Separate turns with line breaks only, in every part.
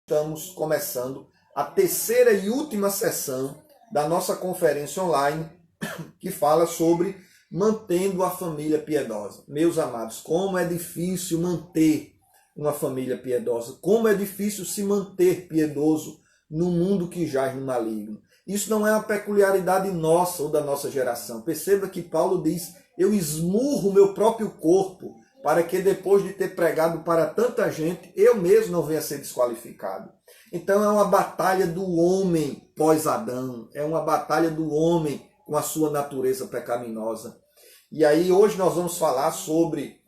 Estamos começando a terceira e última sessão da nossa conferência online que fala sobre mantendo a família piedosa. Meus amados, como é difícil manter uma família piedosa, como é difícil se manter piedoso no mundo que jaz no maligno. Isso não é uma peculiaridade nossa ou da nossa geração. Perceba que Paulo diz, eu esmurro o meu próprio corpo para que depois de ter pregado para tanta gente, eu mesmo não venha a ser desqualificado. Então é uma batalha do homem pós-Adão, é uma batalha do homem com a sua natureza pecaminosa. E aí hoje nós vamos falar sobre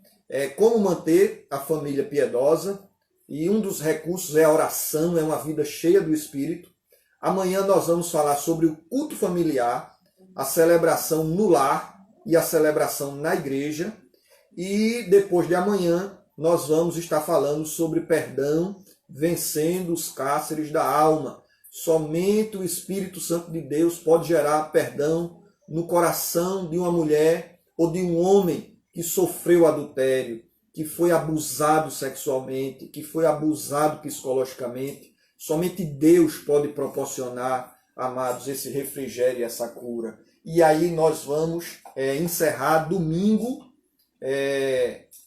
como manter a família piedosa, e um dos recursos é a oração, é uma vida cheia do Espírito. Amanhã nós vamos falar sobre o culto familiar, a celebração no lar e a celebração na igreja. E depois de amanhã, nós vamos estar falando sobre perdão, vencendo os cárceres da alma. Somente o Espírito Santo de Deus pode gerar perdão no coração de uma mulher ou de um homem que sofreu adultério, que foi abusado sexualmente, que foi abusado psicologicamente. Somente Deus pode proporcionar, amados, esse refrigério e essa cura. E aí nós vamos encerrar domingo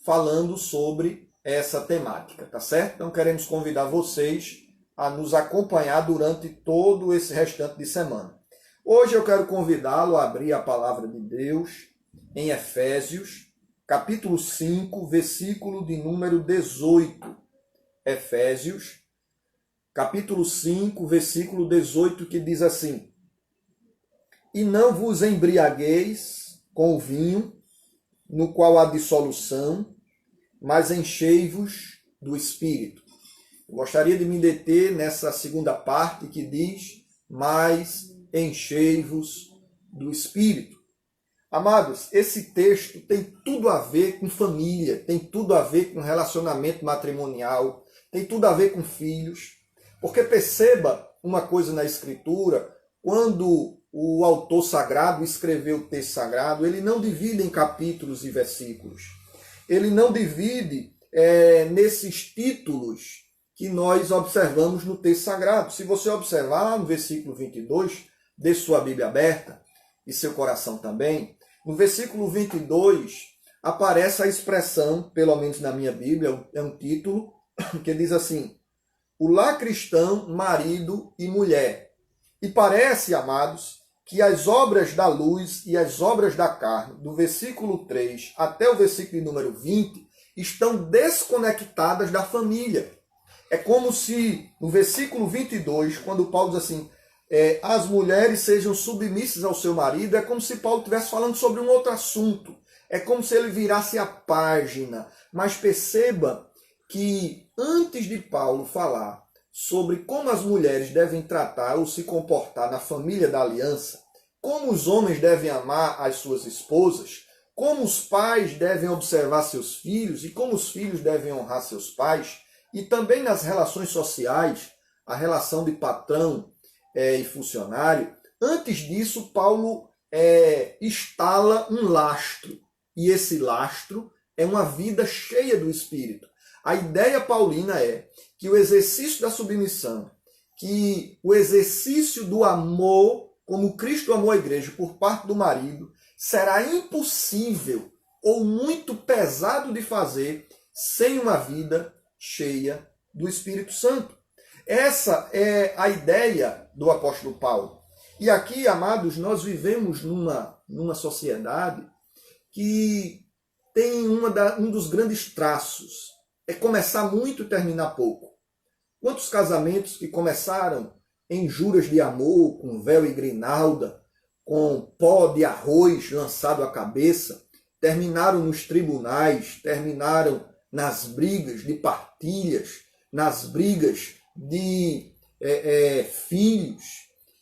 falando sobre essa temática, tá certo? Então queremos convidar vocês a nos acompanhar durante todo esse restante de semana. Hoje eu quero convidá-lo a abrir a palavra de Deus em Efésios, capítulo 5, versículo de número 18. Efésios, capítulo 5, versículo 18, que diz assim: E não vos embriagueis com o vinho, no qual há dissolução, mas enchei-vos do Espírito. Eu gostaria de me deter nessa segunda parte que diz, mas enchei-vos do Espírito. Amados, esse texto tem tudo a ver com família, tem tudo a ver com relacionamento matrimonial, tem tudo a ver com filhos. Porque perceba uma coisa na Escritura, quando o autor sagrado escreveu o texto sagrado, ele não divide em capítulos e versículos. Ele não divide nesses títulos que nós observamos no texto sagrado. Se você observar lá no versículo 22, de sua Bíblia aberta, e seu coração também, no versículo 22 aparece a expressão, pelo menos na minha Bíblia, é um título que diz assim: o lar cristão, marido e mulher. E parece, amados, que as obras da luz e as obras da carne, do versículo 3 até o versículo número 20, estão desconectadas da família. É como se, no versículo 22, quando Paulo diz assim, as mulheres sejam submissas ao seu marido, é como se Paulo estivesse falando sobre um outro assunto. É como se ele virasse a página. Mas perceba que antes de Paulo falar sobre como as mulheres devem tratar ou se comportar na família da aliança, como os homens devem amar as suas esposas, como os pais devem observar seus filhos e como os filhos devem honrar seus pais, e também nas relações sociais, a relação de patrão e funcionário, antes disso Paulo instala um lastro, e esse lastro é uma vida cheia do Espírito. A ideia paulina é que o exercício da submissão, que o exercício do amor, como Cristo amou a igreja por parte do marido, será impossível ou muito pesado de fazer sem uma vida cheia do Espírito Santo. Essa é a ideia do apóstolo Paulo. E aqui, amados, nós vivemos numa sociedade que tem um dos grandes traços, é começar muito e terminar pouco. Quantos casamentos que começaram em juras de amor, com véu e grinalda, com pó de arroz lançado à cabeça, terminaram nos tribunais, terminaram nas brigas de partilhas, nas brigas de filhos,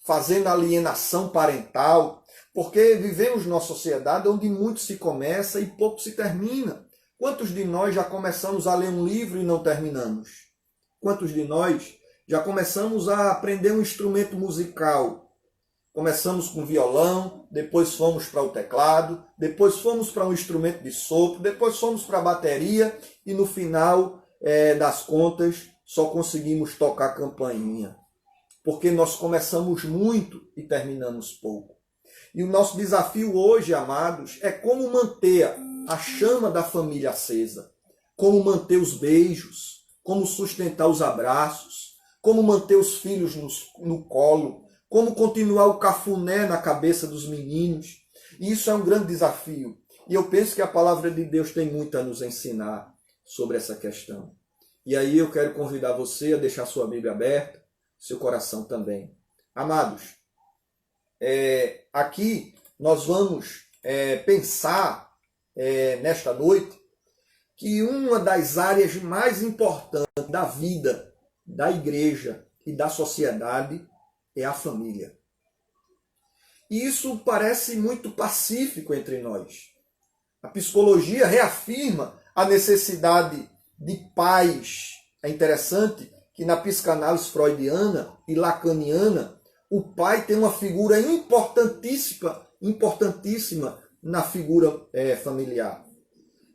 fazendo alienação parental, porque vivemos numa sociedade onde muito se começa e pouco se termina. Quantos de nós já começamos a ler um livro e não terminamos? Quantos de nós já começamos a aprender um instrumento musical? Começamos com violão, depois fomos para o teclado, depois fomos para um instrumento de sopro, depois fomos para a bateria e no final das contas só conseguimos tocar campainha, porque nós começamos muito e terminamos pouco. E o nosso desafio hoje, amados, é como manter a chama da família acesa, como manter os beijos, como sustentar os abraços, como manter os filhos no colo, como continuar o cafuné na cabeça dos meninos. E isso é um grande desafio. E eu penso que a palavra de Deus tem muito a nos ensinar sobre essa questão. E aí eu quero convidar você a deixar sua Bíblia aberta, seu coração também. Amados, aqui nós vamos pensar nesta noite que uma das áreas mais importantes da vida, da igreja e da sociedade é a família. E isso parece muito pacífico entre nós. A psicologia reafirma a necessidade de paz. É interessante que na psicanálise freudiana e lacaniana, o pai tem uma figura importantíssima na figura familiar.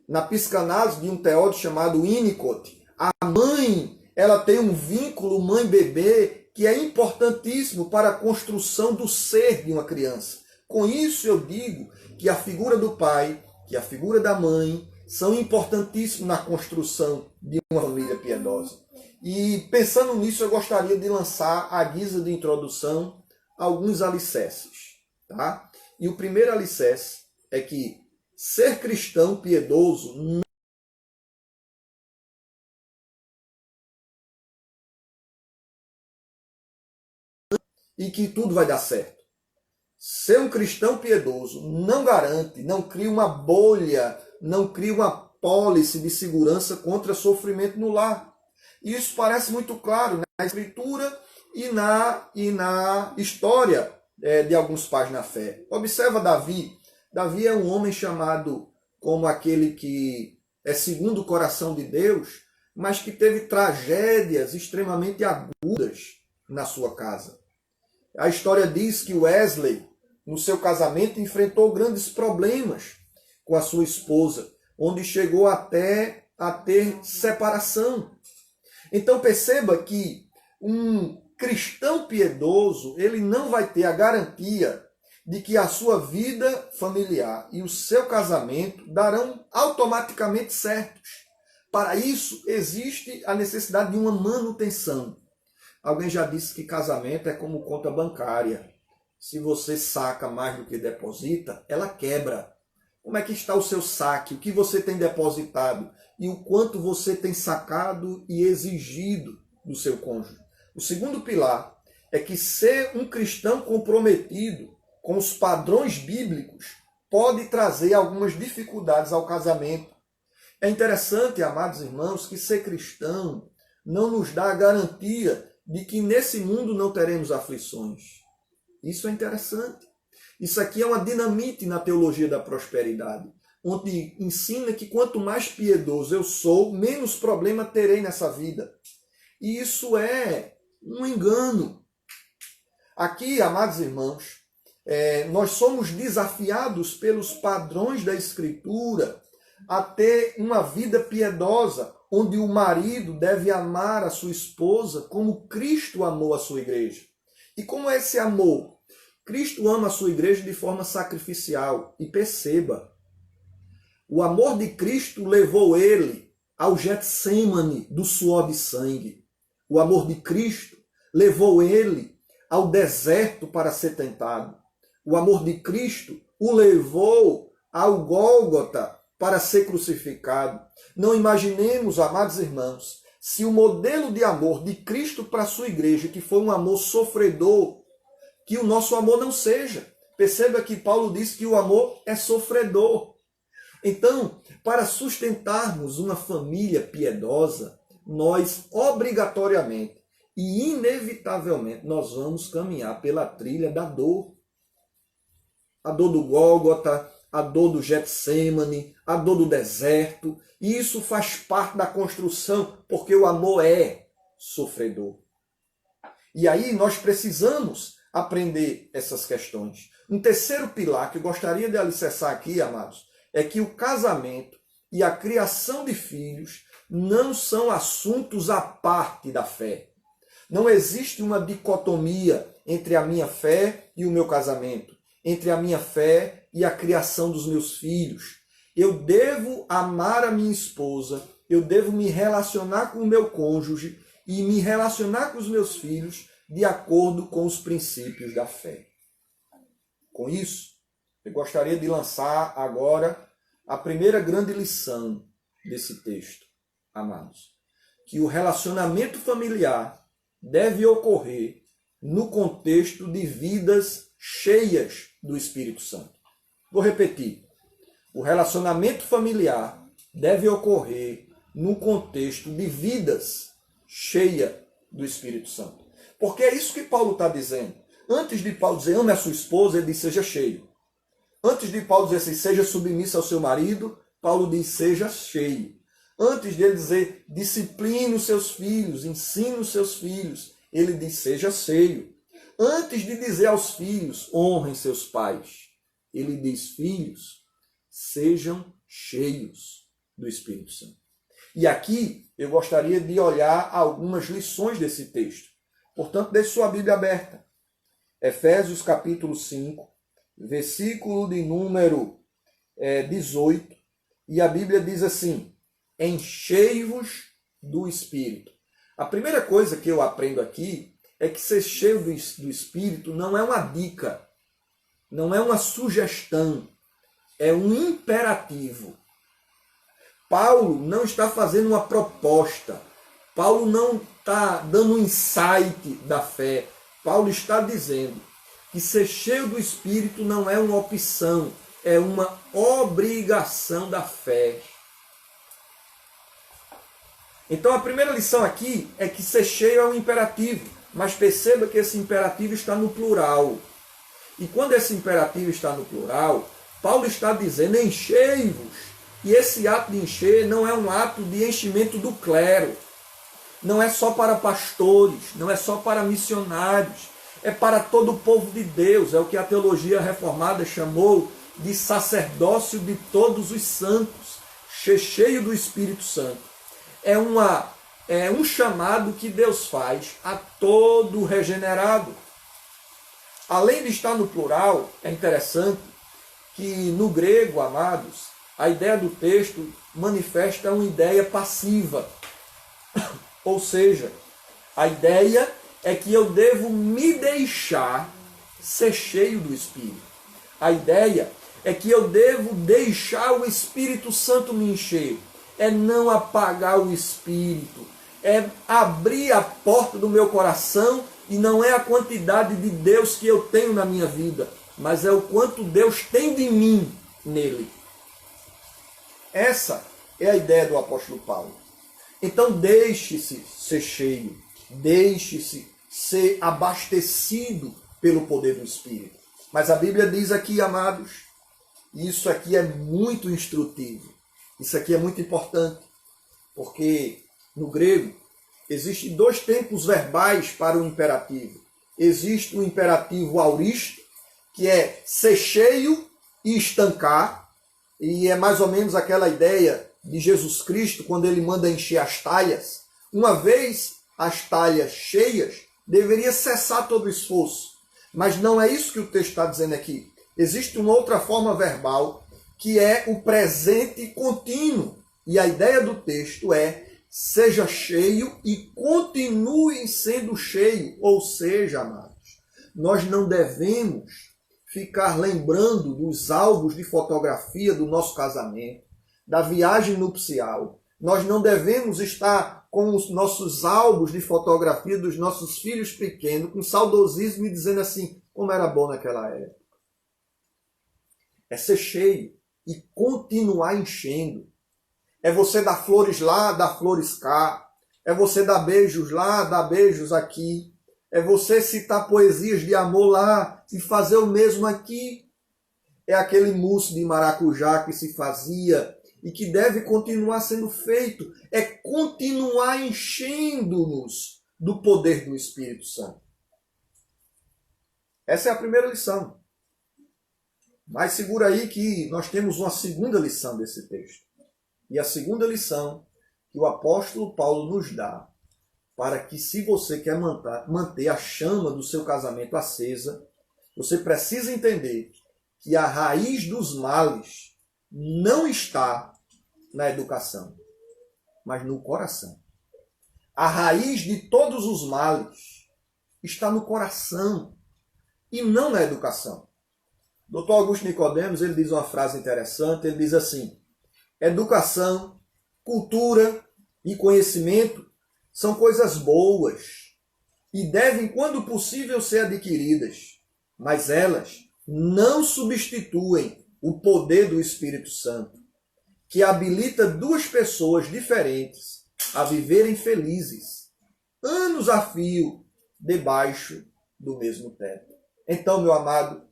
Na psicanálise de um teórico chamado Winnicott, a mãe ela tem um vínculo mãe-bebê que é importantíssimo para a construção do ser de uma criança. Com isso eu digo que a figura do pai, que a figura da mãe, são importantíssimos na construção de uma família piedosa. E pensando nisso, eu gostaria de lançar, à guisa de introdução, alguns alicerces. Tá? E o primeiro alicerce é que ser cristão piedoso não e que tudo vai dar certo. Ser um cristão piedoso não garante, não cria uma bolha, não cria uma pólice de segurança contra sofrimento no lar. E isso parece muito claro na Escritura e na história de alguns pais na fé. Observa Davi. Davi é um homem chamado como aquele que é segundo o coração de Deus, mas que teve tragédias extremamente agudas na sua casa. A história diz que Wesley, no seu casamento, enfrentou grandes problemas com a sua esposa, onde chegou até a ter separação. Então perceba que um cristão piedoso, ele não vai ter a garantia de que a sua vida familiar e o seu casamento darão automaticamente certos. Para isso, existe a necessidade de uma manutenção. Alguém já disse que casamento é como conta bancária. Se você saca mais do que deposita, ela quebra. Como é que está o seu saque? O que você tem depositado? E o quanto você tem sacado e exigido do seu cônjuge? O segundo pilar é que ser um cristão comprometido com os padrões bíblicos pode trazer algumas dificuldades ao casamento. É interessante, amados irmãos, que ser cristão não nos dá a garantia de que nesse mundo não teremos aflições. Isso é interessante. Isso aqui é uma dinamite na teologia da prosperidade, onde ensina que quanto mais piedoso eu sou, menos problema terei nessa vida. E isso é um engano. Aqui, amados irmãos, nós somos desafiados pelos padrões da Escritura a ter uma vida piedosa, onde o marido deve amar a sua esposa como Cristo amou a sua igreja. E como é esse amor? Cristo ama a sua igreja de forma sacrificial. E perceba, o amor de Cristo levou ele ao Getsêmane do suor de sangue. O amor de Cristo levou ele ao deserto para ser tentado. O amor de Cristo o levou ao Gólgota para ser crucificado. Não imaginemos, amados irmãos, se o modelo de amor de Cristo para a sua igreja, que foi um amor sofredor, que o nosso amor não seja. Perceba que Paulo diz que o amor é sofredor. Então, para sustentarmos uma família piedosa, nós obrigatoriamente e inevitavelmente nós vamos caminhar pela trilha da dor. A dor do Gólgota, a dor do Getsêmane, a dor do deserto. E isso faz parte da construção, porque o amor é sofredor. E aí nós precisamos aprender essas questões. Um terceiro pilar que eu gostaria de alicerçar aqui, amados, é que o casamento e a criação de filhos não são assuntos à parte da fé. Não existe uma dicotomia entre a minha fé e o meu casamento, entre a minha fé e a criação dos meus filhos. Eu devo amar a minha esposa, eu devo me relacionar com o meu cônjuge e me relacionar com os meus filhos de acordo com os princípios da fé. Com isso, eu gostaria de lançar agora a primeira grande lição desse texto, amados. Que o relacionamento familiar deve ocorrer no contexto de vidas cheias do Espírito Santo. Vou repetir. O relacionamento familiar deve ocorrer no contexto de vidas cheias do Espírito Santo. Porque é isso que Paulo está dizendo. Antes de Paulo dizer, ame a sua esposa, ele diz, seja cheio. Antes de Paulo dizer assim, seja submisso ao seu marido, Paulo diz, seja cheio. Antes de ele dizer, discipline os seus filhos, ensine os seus filhos, ele diz, seja cheio. Antes de dizer aos filhos, honrem seus pais, ele diz, filhos, sejam cheios do Espírito Santo. E aqui eu gostaria de olhar algumas lições desse texto. Portanto, deixe sua Bíblia aberta. Efésios capítulo 5, versículo de número 18. E a Bíblia diz assim, enchei-vos do Espírito. A primeira coisa que eu aprendo aqui é que ser cheio do Espírito não é uma dica, não é uma sugestão, é um imperativo. Paulo não está fazendo uma proposta. Paulo não está dando um insight da fé. Paulo está dizendo que ser cheio do Espírito não é uma opção, é uma obrigação da fé. Então a primeira lição aqui é que ser cheio é um imperativo, mas perceba que esse imperativo está no plural. E quando esse imperativo está no plural, Paulo está dizendo enchei-vos. E esse ato de encher não é um ato de enchimento do clero. Não é só para pastores, não é só para missionários. É para todo o povo de Deus. É o que a teologia reformada chamou de sacerdócio de todos os santos. Cheio do Espírito Santo. É um chamado que Deus faz a todo regenerado. Além de estar no plural, é interessante que no grego, amados, a ideia do texto manifesta uma ideia passiva. Ou seja, a ideia é que eu devo me deixar ser cheio do Espírito. A ideia é que eu devo deixar o Espírito Santo me encher. É não apagar o Espírito. É abrir a porta do meu coração e não é a quantidade de Deus que eu tenho na minha vida, mas é o quanto Deus tem de mim nele. Essa é a ideia do apóstolo Paulo. Então deixe-se ser cheio, deixe-se ser abastecido pelo poder do Espírito. Mas a Bíblia diz aqui, amados, e isso aqui é muito instrutivo, isso aqui é muito importante, porque no grego existem dois tempos verbais para o imperativo. Existe o imperativo auristo, que é ser cheio e estancar, e é mais ou menos aquela ideia de Jesus Cristo quando ele manda encher as talhas. Uma vez as talhas cheias, deveria cessar todo o esforço. Mas não é isso que o texto está dizendo aqui. Existe uma outra forma verbal que é o presente contínuo. E a ideia do texto é seja cheio e continue sendo cheio. Ou seja, amados, nós não devemos ficar lembrando dos álbuns de fotografia do nosso casamento, da viagem nupcial. Nós não devemos estar com os nossos álbuns de fotografia dos nossos filhos pequenos, com saudosismo e dizendo assim, como era bom naquela época. É ser cheio e continuar enchendo. É você dar flores lá, dar flores cá. É você dar beijos lá, dar beijos aqui. É você citar poesias de amor lá e fazer o mesmo aqui. É aquele mousse de maracujá que se fazia e que deve continuar sendo feito. É continuar enchendo-nos do poder do Espírito Santo. Essa é a primeira lição. Mas segura aí que nós temos uma segunda lição desse texto. E a segunda lição que o apóstolo Paulo nos dá para que, se você quer manter a chama do seu casamento acesa, você precisa entender que a raiz dos males não está na educação, mas no coração. A raiz de todos os males está no coração e não na educação. Dr. Augusto Nicodemos, ele diz uma frase interessante, ele diz assim: educação, cultura e conhecimento são coisas boas e devem, quando possível, ser adquiridas, mas elas não substituem o poder do Espírito Santo, que habilita duas pessoas diferentes a viverem felizes, anos a fio, debaixo do mesmo teto. Então, meu amado,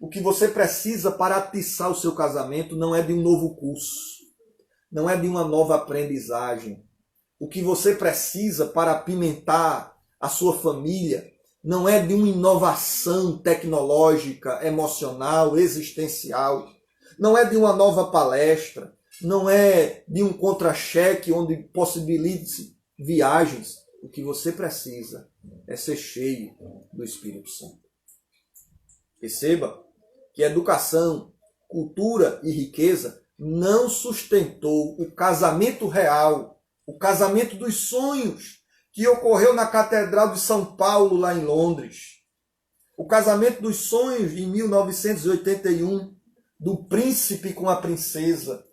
o que você precisa para atiçar o seu casamento não é de um novo curso, não é de uma nova aprendizagem. O que você precisa para apimentar a sua família não é de uma inovação tecnológica, emocional, existencial. Não é de uma nova palestra. Não é de um contra-cheque onde possibilite viagens. O que você precisa é ser cheio do Espírito Santo. Perceba que educação, cultura e riqueza não sustentou o casamento real, o casamento dos sonhos que ocorreu na Catedral de São Paulo, lá em Londres. O casamento dos sonhos em 1981, do príncipe com a princesa,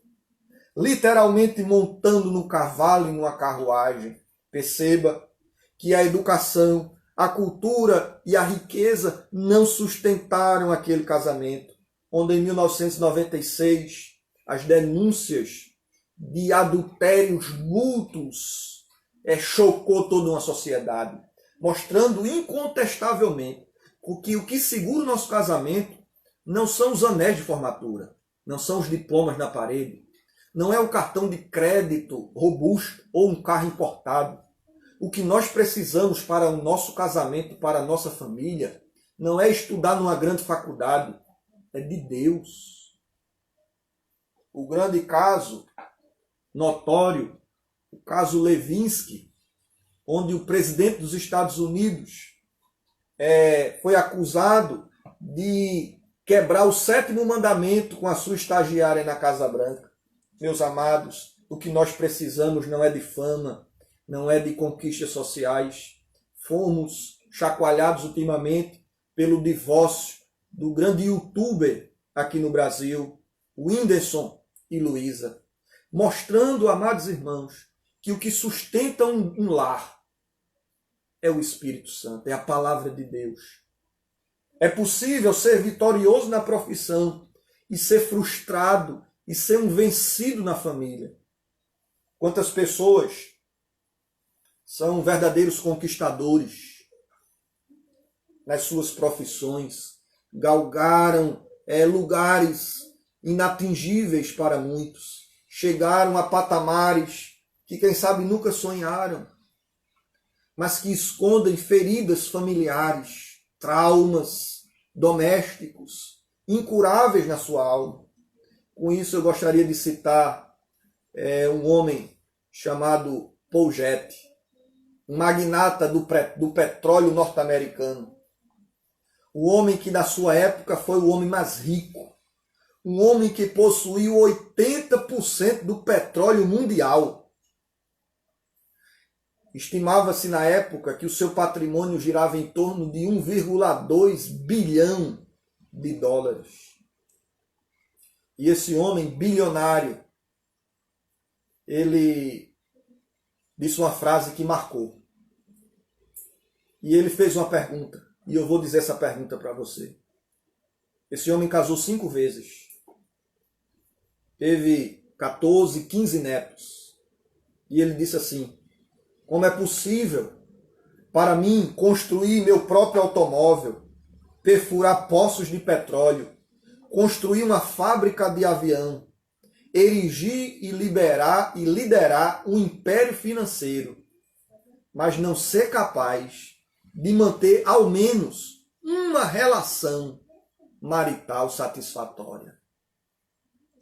literalmente montando no cavalo e numa carruagem. Perceba que a educação, a cultura e a riqueza não sustentaram aquele casamento, onde em 1996 as denúncias de adultérios mútuos chocou toda uma sociedade, mostrando incontestavelmente que o que segura o nosso casamento não são os anéis de formatura, não são os diplomas na parede, não é o cartão de crédito robusto ou um carro importado. O que nós precisamos para o nosso casamento, para a nossa família, não é estudar numa grande faculdade, é de Deus. O grande caso notório, o caso Levinsky, onde o presidente dos Estados Unidos foi acusado de quebrar o 7º mandamento com a sua estagiária na Casa Branca. Meus amados, o que nós precisamos não é de fama, não é de conquistas sociais. Fomos chacoalhados ultimamente pelo divórcio do grande youtuber aqui no Brasil, Whindersson e Luísa, mostrando, amados irmãos, que o que sustenta um lar é o Espírito Santo, é a palavra de Deus. É possível ser vitorioso na profissão e ser frustrado e ser um vencido na família. Quantas pessoas são verdadeiros conquistadores nas suas profissões, galgaram lugares inatingíveis para muitos, chegaram a patamares que, quem sabe, nunca sonharam, mas que escondem feridas familiares, traumas domésticos, incuráveis na sua alma. Com isso, eu gostaria de citar um homem chamado Paul Getty, um magnata do petróleo norte-americano. O homem que, da sua época, foi o homem mais rico. Um homem que possuiu 80% do petróleo mundial. Estimava-se na época que o seu patrimônio girava em torno de 1,2 bilhão de dólares. E esse homem bilionário, ele disse uma frase que marcou. E ele fez uma pergunta, e eu vou dizer essa pergunta para você. Esse homem casou 5 vezes. Teve 14, 15 netos. E ele disse assim: como é possível para mim construir meu próprio automóvel, perfurar poços de petróleo, construir uma fábrica de avião, erigir e liderar um império financeiro, mas não ser capaz de manter ao menos uma relação marital satisfatória?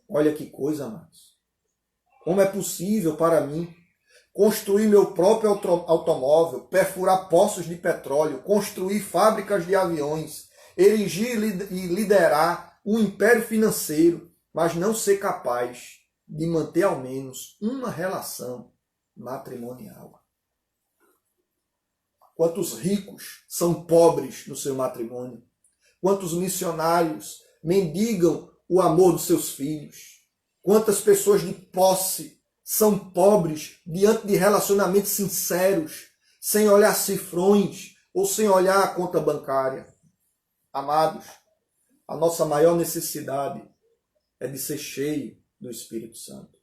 Olha que coisa, amados. Como é possível para mim construir meu próprio automóvel, perfurar poços de petróleo, construir fábricas de aviões, erigir e liderar um império financeiro, mas não ser capaz de manter ao menos uma relação matrimonial. Quantos ricos são pobres no seu matrimônio? Quantos missionários mendigam o amor dos seus filhos? Quantas pessoas de posse são pobres diante de relacionamentos sinceros, sem olhar cifrões ou sem olhar a conta bancária? Amados, a nossa maior necessidade é de ser cheio do Espírito Santo.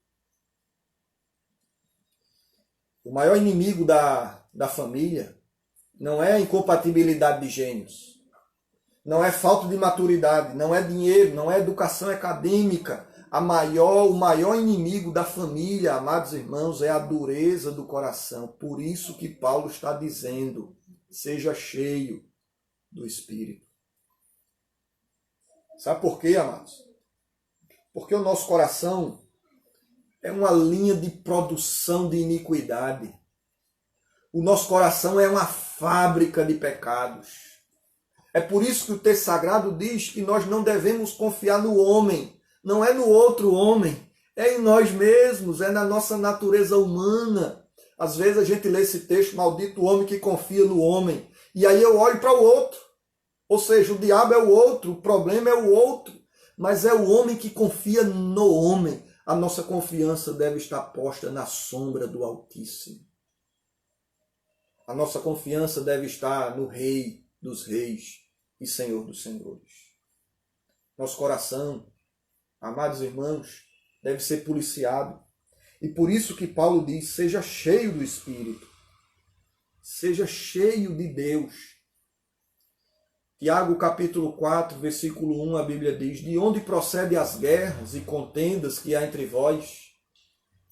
O maior inimigo da família não é a incompatibilidade de gênios, não é falta de maturidade, não é dinheiro, não é educação acadêmica. O maior inimigo da família, amados irmãos, é a dureza do coração. Por isso que Paulo está dizendo, seja cheio do Espírito. Sabe por quê, amados? Porque o nosso coração é uma linha de produção de iniquidade. O nosso coração é uma fábrica de pecados. É por isso que o texto sagrado diz que nós não devemos confiar no homem. Não é no outro homem, é em nós mesmos, é na nossa natureza humana. Às vezes a gente lê esse texto, maldito o homem que confia no homem. E aí eu olho para o outro. Ou seja, o diabo é o outro, o problema é o outro. Mas é o homem que confia no homem. A nossa confiança deve estar posta na sombra do Altíssimo. A nossa confiança deve estar no Rei dos Reis e Senhor dos Senhores. Nosso coração, amados irmãos, deve ser policiado. E por isso que Paulo diz, seja cheio do Espírito. Seja cheio de Deus. Tiago capítulo 4, versículo 1, a Bíblia diz, de onde procedem as guerras e contendas que há entre vós?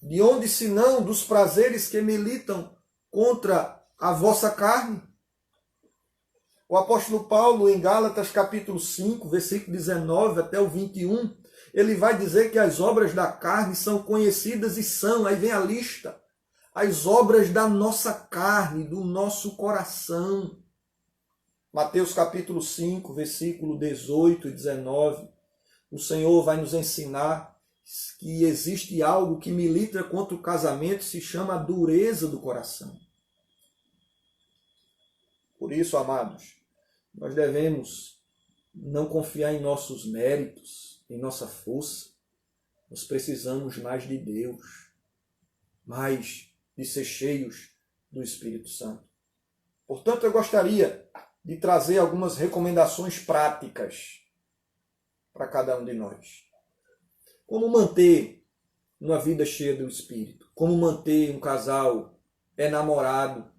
De onde, senão, dos prazeres que militam contra a vossa carne? O apóstolo Paulo, em Gálatas capítulo 5, versículo 19 até o 21, ele vai dizer que as obras da carne são conhecidas e são, aí vem a lista, as obras da nossa carne, do nosso coração. Mateus capítulo 5, versículo 18 e 19, o Senhor vai nos ensinar que existe algo que milita contra o casamento, se chama a dureza do coração. Por isso, amados, nós devemos não confiar em nossos méritos, em nossa força. Nós precisamos mais de Deus, mais de ser cheios do Espírito Santo. Portanto, eu gostaria de trazer algumas recomendações práticas para cada um de nós. Como manter uma vida cheia do Espírito? Como manter um casal namorado?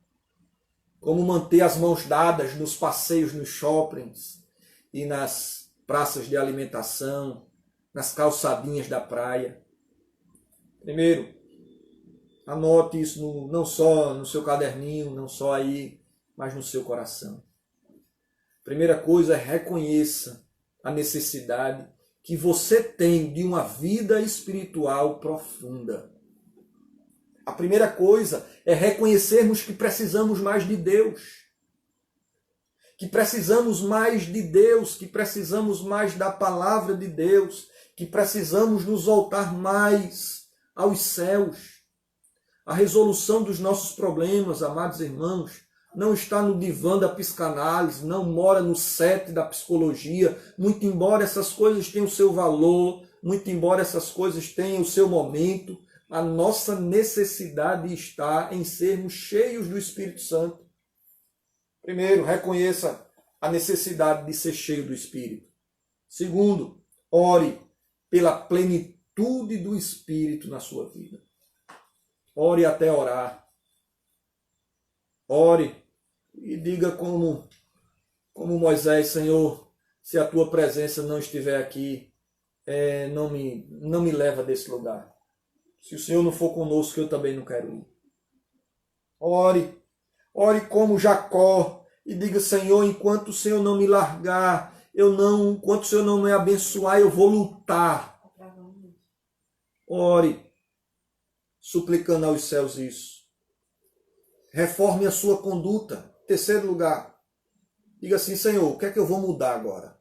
Como manter as mãos dadas nos passeios nos shoppings e nas praças de alimentação, nas calçadinhas da praia? Primeiro, anote isso não só no seu caderninho, não só aí, mas no seu coração. Primeira coisa, reconheça a necessidade que você tem de uma vida espiritual profunda. A primeira coisa é reconhecermos que precisamos mais de Deus. Que precisamos mais de Deus, que precisamos mais da palavra de Deus, que precisamos nos voltar mais aos céus. A resolução dos nossos problemas, amados irmãos, não está no divã da psicanálise, não mora no set da psicologia, muito embora essas coisas tenham o seu valor, muito embora essas coisas tenham o seu momento, a nossa necessidade está em sermos cheios do Espírito Santo. Primeiro, reconheça a necessidade de ser cheio do Espírito. Segundo, ore pela plenitude do Espírito na sua vida. Ore até orar. Ore e diga como Moisés, Senhor, se a tua presença não estiver aqui, não me leva desse lugar. Se o Senhor não for conosco, eu também não quero ir. Ore como Jacó e diga, Senhor, enquanto o Senhor não me largar, enquanto o Senhor não me abençoar, eu vou lutar. Ore, suplicando aos céus isso. Reforme a sua conduta. Terceiro lugar, diga assim: Senhor, o que é que eu vou mudar agora?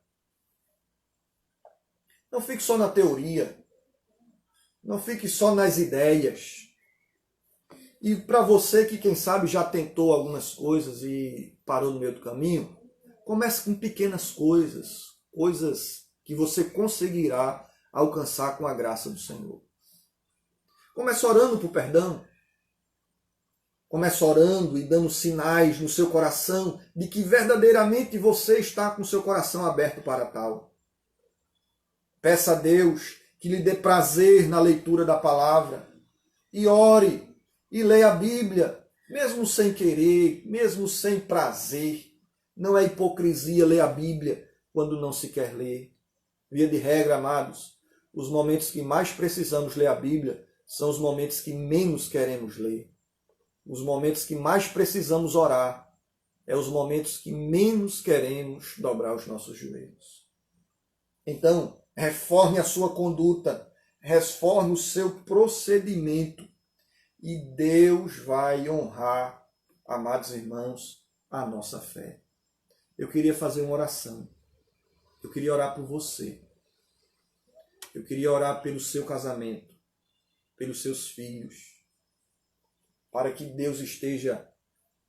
Não fique só na teoria. Não fique só nas ideias. E para você que, quem sabe, já tentou algumas coisas e parou no meio do caminho, comece com pequenas coisas. Coisas que você conseguirá alcançar com a graça do Senhor. Comece orando por perdão. Comece orando e dando sinais no seu coração de que verdadeiramente você está com o seu coração aberto para tal. Peça a Deus que lhe dê prazer na leitura da palavra. E ore e leia a Bíblia, mesmo sem querer, mesmo sem prazer. Não é hipocrisia ler a Bíblia quando não se quer ler. Via de regra, amados, os momentos que mais precisamos ler a Bíblia são os momentos que menos queremos ler. Os momentos que mais precisamos orar é os momentos que menos queremos dobrar os nossos joelhos. Então, reforme a sua conduta, reforme o seu procedimento e Deus vai honrar, amados irmãos, a nossa fé. Eu queria fazer uma oração. Eu queria orar por você. Eu queria orar pelo seu casamento, pelos seus filhos, para que Deus esteja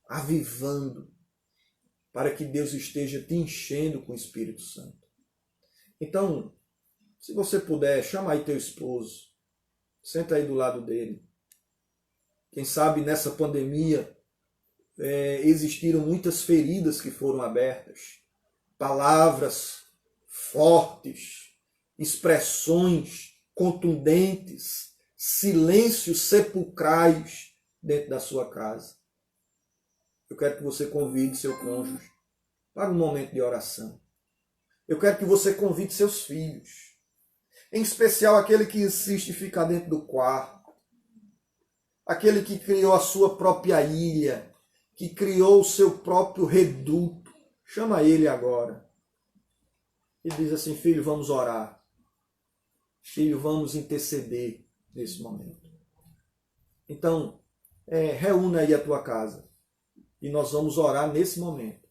avivando, para que Deus esteja te enchendo com o Espírito Santo. Então, se você puder, chama aí teu esposo, senta aí do lado dele. Quem sabe nessa pandemia existiram muitas feridas que foram abertas, palavras fortes, expressões contundentes, silêncios sepulcrais dentro da sua casa. Eu quero que você convide seu cônjuge para um momento de oração. Eu quero que você convide seus filhos, em especial aquele que insiste em ficar dentro do quarto, aquele que criou a sua própria ilha, que criou o seu próprio reduto. Chama ele agora e diz assim: filho, vamos orar. Filho, vamos interceder nesse momento. Então, reúna aí a tua casa e nós vamos orar nesse momento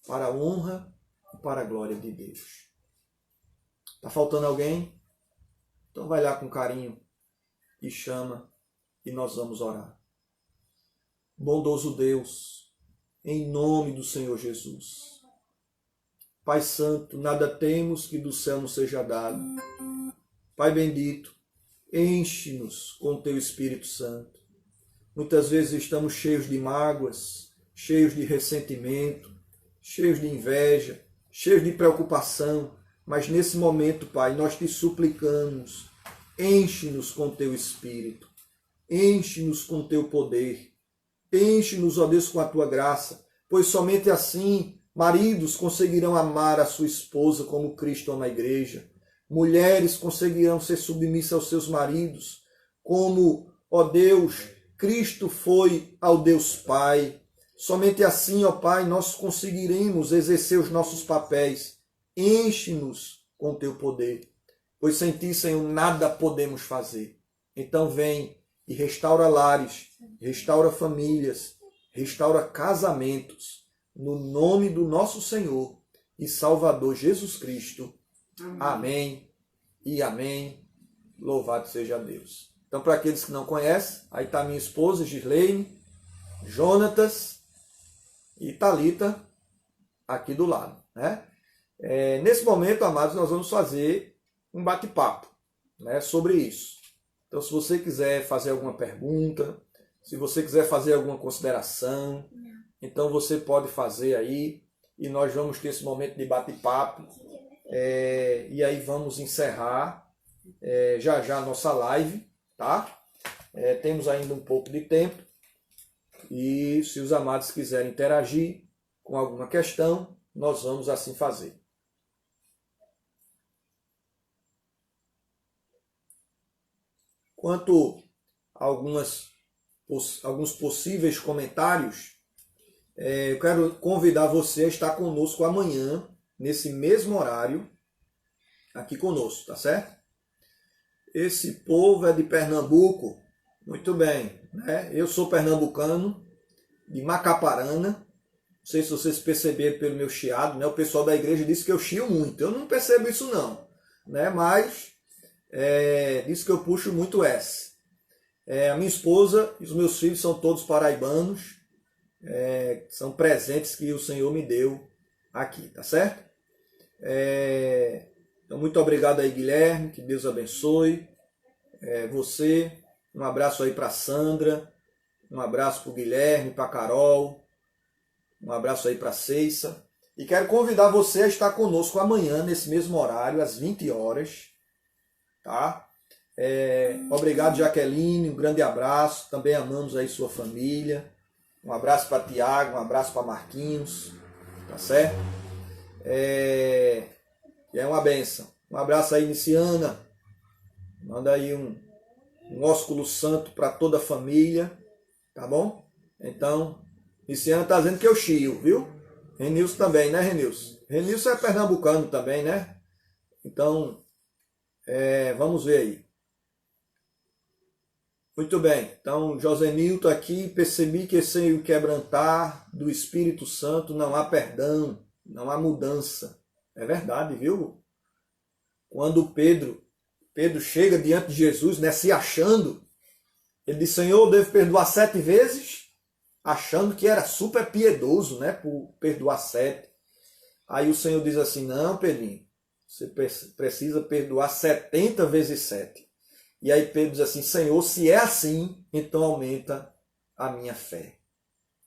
para a honra e para a glória de Deus. Está faltando alguém? Então vai lá com carinho e chama e nós vamos orar. Bondoso Deus, em nome do Senhor Jesus. Pai Santo, nada temos que do céu nos seja dado. Pai bendito, enche-nos com Teu Espírito Santo. Muitas vezes estamos cheios de mágoas, cheios de ressentimento, cheios de inveja, cheios de preocupação, mas nesse momento, Pai, nós Te suplicamos, enche-nos com Teu Espírito, enche-nos com Teu poder, enche-nos, ó Deus, com a Tua graça, pois somente assim maridos conseguirão amar a sua esposa como Cristo ama a igreja, mulheres conseguirão ser submissas aos seus maridos, como, ó Deus, Cristo foi ao Deus Pai. Somente assim, ó Pai, nós conseguiremos exercer os nossos papéis. Enche-nos com Teu poder, pois sem Ti, Senhor, nada podemos fazer. Então vem e restaura lares, restaura famílias, restaura casamentos, no nome do nosso Senhor e Salvador Jesus Cristo. Amém e amém. Louvado seja Deus. Então, para aqueles que não conhecem, aí está minha esposa, Gislaine, Jonatas e Thalita aqui do lado, né? Nesse momento, amados, nós vamos fazer um bate-papo, né, sobre isso. Então, se você quiser fazer alguma pergunta, se você quiser fazer alguma consideração, então você pode fazer aí e nós vamos ter esse momento de bate-papo. E aí vamos encerrar já já a nossa live, tá? Temos ainda um pouco de tempo e se os amados quiserem interagir com alguma questão, nós vamos assim fazer. Quanto a alguns possíveis comentários, eu quero convidar você a estar conosco amanhã, nesse mesmo horário, aqui conosco, tá certo? Esse povo é de Pernambuco, muito bem, né? Eu sou pernambucano, de Macaparana. Não sei se vocês perceberam pelo meu chiado, né? O pessoal da igreja disse que eu chio muito. Eu não percebo isso não, né? Mas diz que eu puxo muito S. A minha esposa e os meus filhos são todos paraibanos, são presentes que o Senhor me deu aqui, tá certo? Então, muito obrigado aí, Guilherme, que Deus abençoe você. Um abraço aí para Sandra, um abraço para o Guilherme, para a Carol, um abraço aí para a Ceissa. E quero convidar você a estar conosco amanhã, nesse mesmo horário, às 20 horas, tá? Obrigado, Jaqueline, um grande abraço. Também amamos aí sua família. Um abraço para Tiago, um abraço para Marquinhos, tá certo? É uma benção. Um abraço aí, Niciana. Manda aí um ósculo santo para toda a família, tá bom? Então, Niciana tá dizendo que eu chio, viu? Renilson também, né, Renilson? Renilson é pernambucano também, né? Então, vamos ver aí. Muito bem, então Josenilton aqui, percebi que sem o quebrantar do Espírito Santo não há perdão, não há mudança. É verdade, viu? Quando Pedro chega diante de Jesus, né, se achando, ele diz, Senhor, eu devo perdoar 7 vezes, achando que era super piedoso, né, por perdoar 7. Aí o Senhor diz assim, não, Pedrinho, você precisa perdoar 70 vezes 7. E aí Pedro diz assim, Senhor, se é assim, então aumenta a minha fé.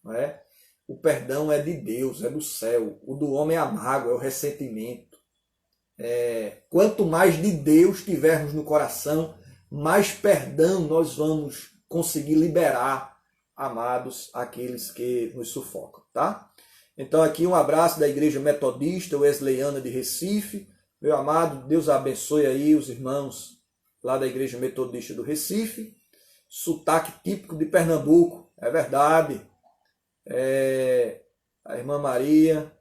Não é? O perdão é de Deus, é do céu. O do homem é a mágoa, é o ressentimento. Quanto mais de Deus tivermos no coração, mais perdão nós vamos conseguir liberar, amados, aqueles que nos sufocam. Tá? Então aqui um abraço da Igreja Metodista Wesleyana de Recife. Meu amado, Deus abençoe aí os irmãos lá da Igreja Metodista do Recife, sotaque típico de Pernambuco, é verdade. A irmã Maria,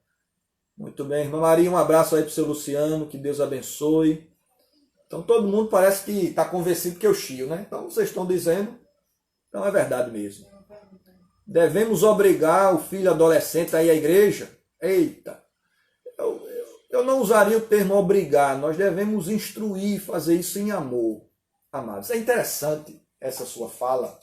muito bem. Irmã Maria, um abraço aí para o seu Luciano, que Deus abençoe. Então todo mundo parece que está convencido que eu chio, né? Então vocês estão dizendo, então é verdade mesmo. Devemos obrigar o filho adolescente a ir à igreja? Eita! Eu não usaria o termo obrigar, nós devemos instruir, fazer isso em amor, amados. É interessante essa sua fala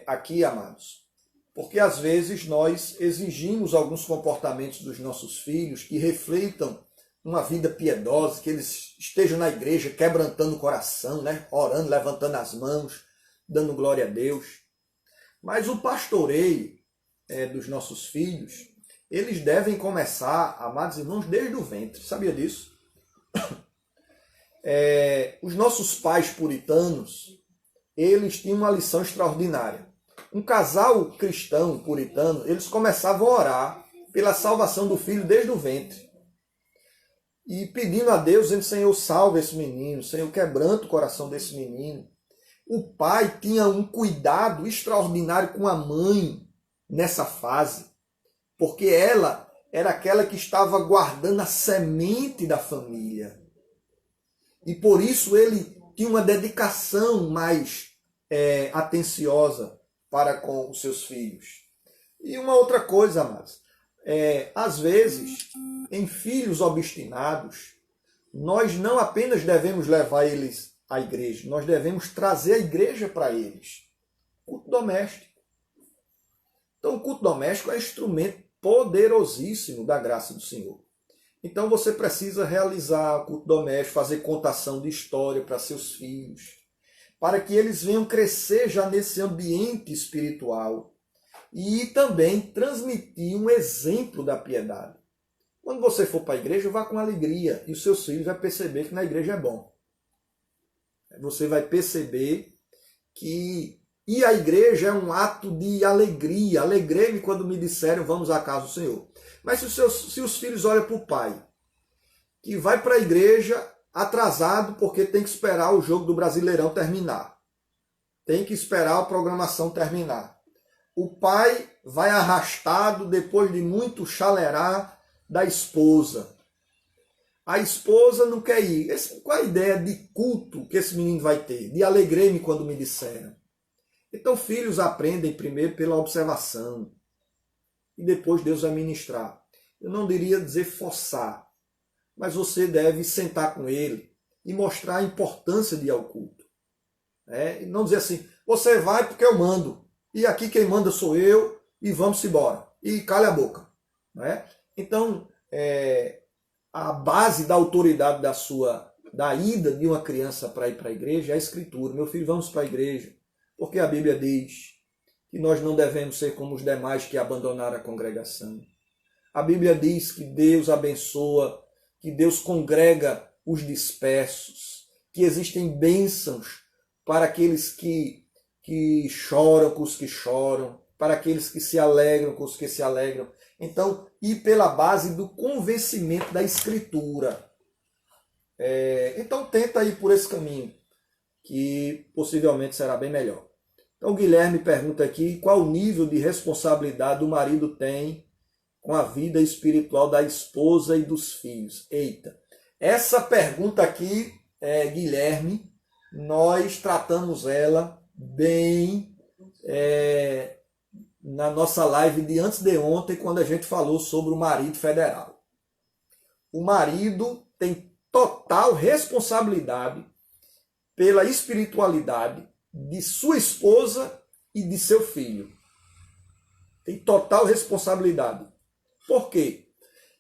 aqui, amados, porque às vezes nós exigimos alguns comportamentos dos nossos filhos que reflitam uma vida piedosa, que eles estejam na igreja quebrantando o coração, né? Orando, levantando as mãos, dando glória a Deus. Mas o pastoreio dos nossos filhos, eles devem começar, amados irmãos, desde o ventre. Sabia disso? Os nossos pais puritanos, eles tinham uma lição extraordinária. Um casal cristão puritano, eles começavam a orar pela salvação do filho desde o ventre. E pedindo a Deus, dizendo, Senhor, salva esse menino, Senhor, quebranta o coração desse menino. O pai tinha um cuidado extraordinário com a mãe nessa fase, porque ela era aquela que estava guardando a semente da família. E por isso ele tinha uma dedicação mais atenciosa para com os seus filhos. E uma outra coisa, amados, às vezes, em filhos obstinados, nós não apenas devemos levar eles à igreja, nós devemos trazer a igreja para eles. Culto doméstico. Então, o culto doméstico é um instrumento poderosíssimo da graça do Senhor. Então você precisa realizar o culto doméstico, fazer contação de história para seus filhos, para que eles venham crescer já nesse ambiente espiritual e também transmitir um exemplo da piedade. Quando você for para a igreja, vá com alegria e os seus filhos vão perceber que na igreja é bom. Você vai perceber que ir à igreja é um ato de alegria. Alegrei-me quando me disseram vamos à casa do Senhor. Mas se os filhos olham para o pai, que vai para a igreja atrasado porque tem que esperar o jogo do Brasileirão terminar. Tem que esperar a programação terminar. O pai vai arrastado depois de muito chalerar da esposa. A esposa não quer ir. Qual a ideia de culto que esse menino vai ter? De alegrei-me quando me disseram. Então, filhos aprendem primeiro pela observação e depois Deus vai ministrar. Eu não dizer forçar, mas você deve sentar com ele e mostrar a importância de ir ao culto. E não dizer assim, você vai porque eu mando, e aqui quem manda sou eu, e vamos embora, e calha a boca. Então, a base da autoridade da ida de uma criança para ir para a igreja é a Escritura. Meu filho, vamos para a igreja, porque a Bíblia diz que nós não devemos ser como os demais que abandonaram a congregação. A Bíblia diz que Deus abençoa, que Deus congrega os dispersos, que existem bênçãos para aqueles que choram com os que choram, para aqueles que se alegram com os que se alegram. Então, ir pela base do convencimento da Escritura. Então, tenta ir por esse caminho, que possivelmente será bem melhor. Então, o Guilherme pergunta aqui qual o nível de responsabilidade o marido tem com a vida espiritual da esposa e dos filhos. Eita, essa pergunta aqui, Guilherme, nós tratamos ela bem na nossa live de antes de ontem, quando a gente falou sobre o marido federal. O marido tem total responsabilidade pela espiritualidade de sua esposa e de seu filho. Tem total responsabilidade. Por quê?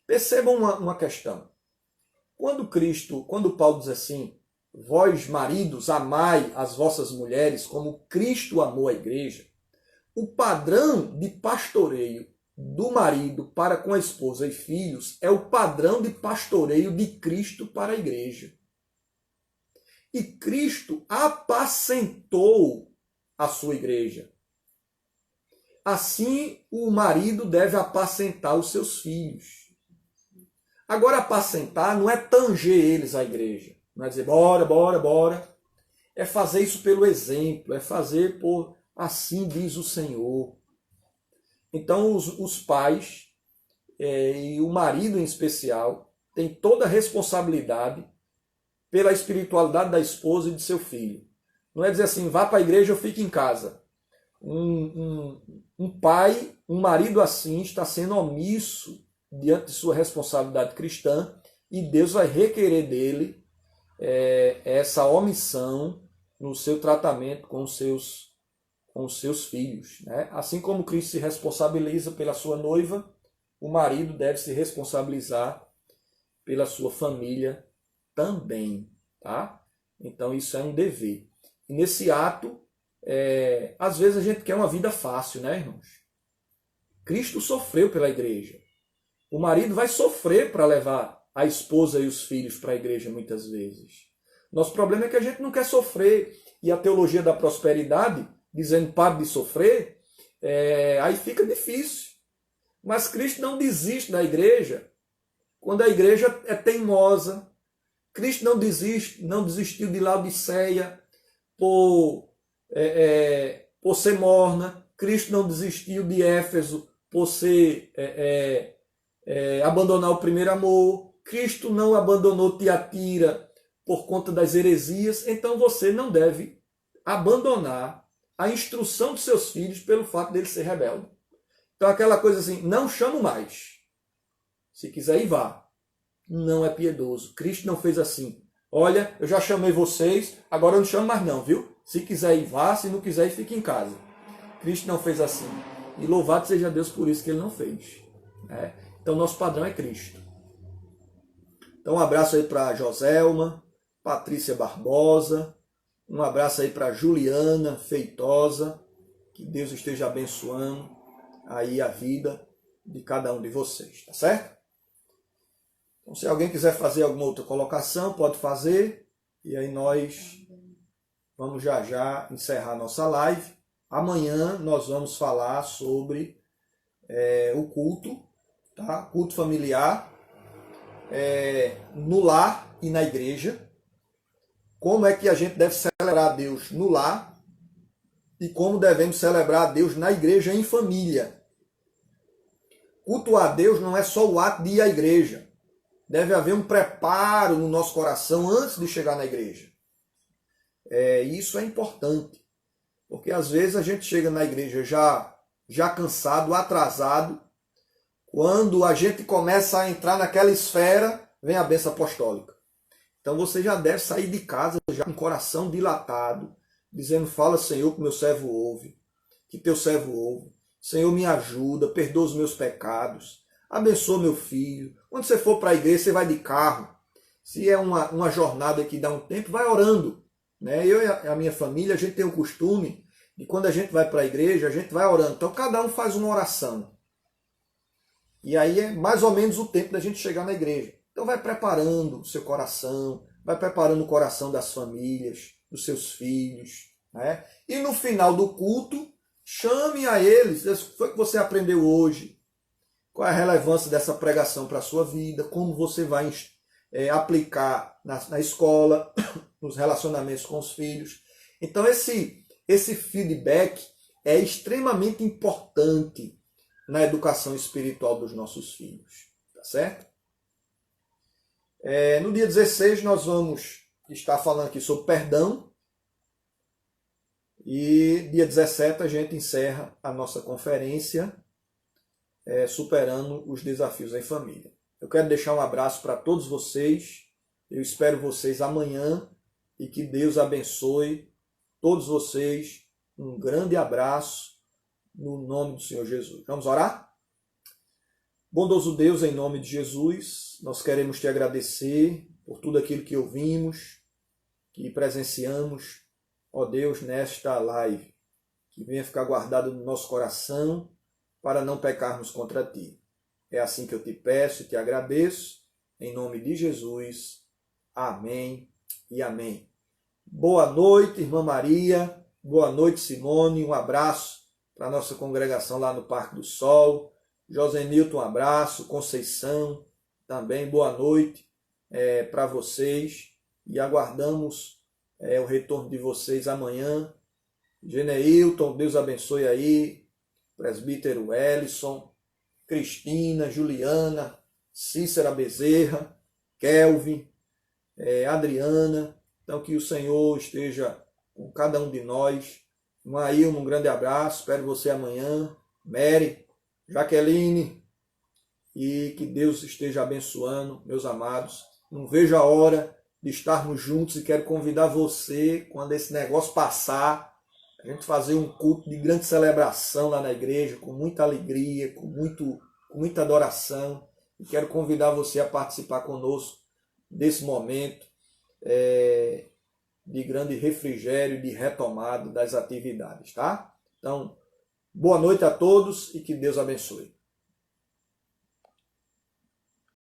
Percebam uma questão. Quando Paulo diz assim, vós maridos amai as vossas mulheres como Cristo amou a igreja, o padrão de pastoreio do marido para com a esposa e filhos é o padrão de pastoreio de Cristo para a igreja. E Cristo apacentou a sua igreja. Assim, o marido deve apacentar os seus filhos. Agora, apacentar não é tanger eles à igreja. Não é dizer, bora, bora, bora. É fazer isso pelo exemplo, é fazer por assim diz o Senhor. Então, os pais, e o marido em especial, têm toda a responsabilidade pela espiritualidade da esposa e de seu filho. Não é dizer assim, vá para a igreja ou fique em casa. Um pai, um marido assim, está sendo omisso diante de sua responsabilidade cristã e Deus vai requerer dele essa omissão no seu tratamento com os seus filhos. Assim como Cristo se responsabiliza pela sua noiva, o marido deve se responsabilizar pela sua família também. Tá? Então isso é um dever. E nesse ato, às vezes a gente quer uma vida fácil, né, irmãos? Cristo sofreu pela igreja. O marido vai sofrer para levar a esposa e os filhos para a igreja muitas vezes. Nosso problema é que a gente não quer sofrer. E a teologia da prosperidade, dizendo pare de sofrer, aí fica difícil. Mas Cristo não desiste da igreja quando a igreja é teimosa. Cristo não desistiu de Laodiceia por ser morna. Cristo não desistiu de Éfeso por abandonar o primeiro amor. Cristo não abandonou Tiatira por conta das heresias. Então você não deve abandonar a instrução dos seus filhos pelo fato dele ser rebelde. Então aquela coisa assim, não chamo mais. Se quiser ir, vá. Não é piedoso. Cristo não fez assim. Olha, eu já chamei vocês, agora eu não chamo mais não, viu? Se quiser ir, vá. Se não quiser ir, fique em casa. Cristo não fez assim. E louvado seja Deus por isso que ele não fez. Então nosso padrão é Cristo. Então um abraço aí para Joselma, Patrícia Barbosa, um abraço aí para Juliana Feitosa, que Deus esteja abençoando aí a vida de cada um de vocês, tá certo? Então, se alguém quiser fazer alguma outra colocação, pode fazer, e aí nós vamos já encerrar nossa live. Amanhã nós vamos falar sobre o culto, tá? Culto familiar, no lar e na igreja. Como é que a gente deve celebrar a Deus no lar e como devemos celebrar a Deus na igreja em família. Cultuar a Deus não é só o ato de ir à igreja. Deve haver um preparo no nosso coração antes de chegar na igreja. Isso é importante. Porque às vezes a gente chega na igreja já cansado, atrasado. Quando a gente começa a entrar naquela esfera, vem a bênção apostólica. Então você já deve sair de casa já com o coração dilatado, dizendo: fala, Senhor, que meu servo ouve, que teu servo ouve. Senhor, me ajuda, perdoa os meus pecados, abençoa meu filho. Quando você for para a igreja, você vai de carro. Se é uma jornada que dá um tempo, vai orando. Né? Eu e a minha família, a gente tem o costume de quando a gente vai para a igreja, a gente vai orando. Então cada um faz uma oração. E aí é mais ou menos o tempo da gente chegar na igreja. Então vai preparando o seu coração, vai preparando o coração das famílias, dos seus filhos. Né? E no final do culto, chame a eles. O que foi que você aprendeu hoje? Qual é a relevância dessa pregação para a sua vida? Como você vai aplicar na escola, nos relacionamentos com os filhos? Então esse feedback é extremamente importante na educação espiritual dos nossos filhos. Tá certo? No dia 16 nós vamos estar falando aqui sobre perdão. E dia 17 a gente encerra a nossa conferência Superando os Desafios em Família. Eu quero deixar um abraço para todos vocês. Eu espero vocês amanhã e que Deus abençoe todos vocês. Um grande abraço no nome do Senhor Jesus. Vamos orar? Bondoso Deus, em nome de Jesus, nós queremos te agradecer por tudo aquilo que ouvimos, que presenciamos, ó Deus, nesta live, que venha ficar guardado no nosso coração para não pecarmos contra ti. É assim que eu te peço e te agradeço, em nome de Jesus. Amém e amém. Boa noite, irmã Maria. Boa noite, Simone. Um abraço para a nossa congregação lá no Parque do Sol. Josenilton, um abraço. Conceição, também boa noite para vocês. E aguardamos o retorno de vocês amanhã. Geneilton, Deus abençoe aí. Presbítero Ellison, Cristina, Juliana, Cícera Bezerra, Kelvin, Adriana. Então que o Senhor esteja com cada um de nós. Maílma, um grande abraço. Espero você amanhã. Mary, Jaqueline. E que Deus esteja abençoando, meus amados. Não vejo a hora de estarmos juntos e quero convidar você, quando esse negócio passar, a gente fazer um culto de grande celebração lá na igreja, com muita alegria, com muita adoração. E quero convidar você a participar conosco desse momento de grande refrigério, de retomada das atividades, tá? Então, boa noite a todos e que Deus abençoe.